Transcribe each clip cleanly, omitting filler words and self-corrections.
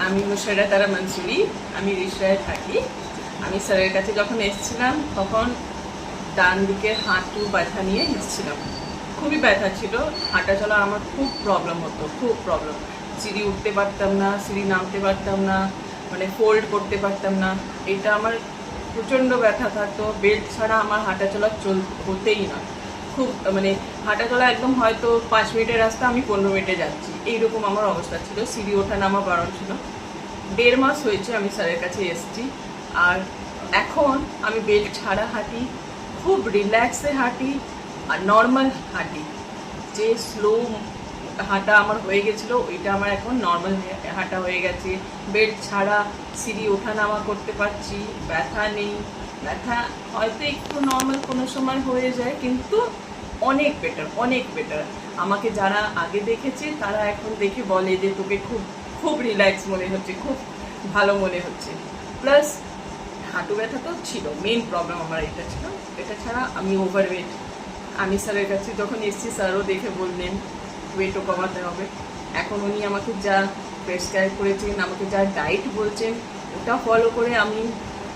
আমি মুশাররা তারা মনসুরি, আমি রিসরায় থাকি। আমি স্যারের কাছে যখন এসেছিলাম তখন ডান দিকের হাঁটু ব্যথা নিয়ে এসেছিলাম। খুবই ব্যথা ছিল, হাঁটা চলা আমার খুব প্রবলেম হতো, খুব প্রবলেম। সিঁড়ি উঠতে পারতাম না, সিঁড়ি নামতে পারতাম না, মানে ফোল্ড করতে পারতাম না। এটা আমার প্রচণ্ড ব্যথা থাকতো। বেল্ট ছাড়া আমার হাঁটা চলা হতেই না। খুব মানে হাঁটা চলা একদম হয়তো 5 মিনিটের রাস্তা আমি 15 মিনিটে যাচ্ছি, এইরকম আমার অবস্থা ছিল। সিঁড়ি ওঠা নামা বারণ ছিল। 1.5 মাস হয়েছে আমি স্যারের কাছে এসেছি। আর এখন আমি বেল্ট ছাড়া হাঁটি, খুব রিল্যাক্সে হাঁটি আর নর্মাল হাঁটি। যে স্লো হাঁটা আমার হয়ে গেছিলো ওইটা আমার এখন নর্মাল হাঁটা হয়ে গেছে। বেল্ট ছাড়া সিঁড়ি ওঠা নামা করতে পারছি, ব্যথা নেই। ব্যথা হয়তো একটু নর্মাল কোনো সময় হয়ে যায়, কিন্তু অনেক বেটার, অনেক বেটার। আমাকে যারা আগে দেখেছে তারা এখন দেখে বলে যে তোকে খুব খুব রিল্যাক্স মনে হচ্ছে, খুব ভালো মনে হচ্ছে। প্লাস হাঁটু ব্যথা তো ছিল, মেন প্রবলেম আমার এটা ছিল। এটা ছাড়া আমি ওভারওয়েট। আমি স্যারের কাছে যখন এসেছি স্যারও দেখে বললেন ওয়েটও কমাতে হবে। এখন উনি আমাকে যা প্রেসক্রাইব করেছেন, আমাকে যা ডায়েট বলছেন, ওটা ফলো করে আমি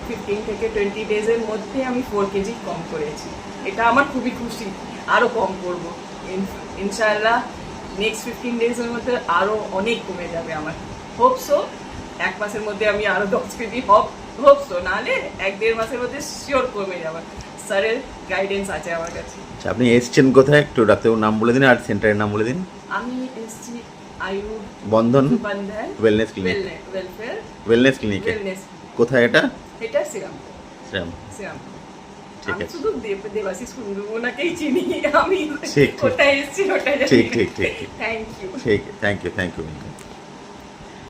15 থেকে 20 ডেজের মধ্যে আমি 4 কেজি কম করেছি। এটা আমার খুবই খুশি। আরও কম করব ইনশাআল্লাহ। নেক্সট 15 ডেজের মধ্যে আরও অনেক কমে যাবে আমার। হোপসো 1 মাসের মধ্যে আমি আরও 10 কেজি হোপসো, নাহলে 1-1.5 মাসের মধ্যে শিওর কমে যাবে। স্যারের গাইডেন্স আছে আমার কাছে। আচ্ছা, আপনি এসছেন কোথায় একটু ডাক্তারবাবুর নাম বলে দিন আর সেন্টারের নাম বলে দিন। আমি এসছি আয়ুর বন্ধন বন্ধন ওয়েলনেস ক্লিনিক। ওয়েলফেয়ার ওয়েলনেস ক্লিনিকে ওয়েলনেস। কোথায় এটা? এটা সিরাম। শ্যাম। সিরাম। ঠিক আমি আছে। শুধু দেবাশিস কুন্ডু ওনাকেই চিনি। আমি ঠিক, ঠিক। ওটাই এসছি, ওটাই ঠিক ঠিক ঠিক ঠিক। Thank you. ঠিক থ্যাংক ইউ থ্যাংক ইউ।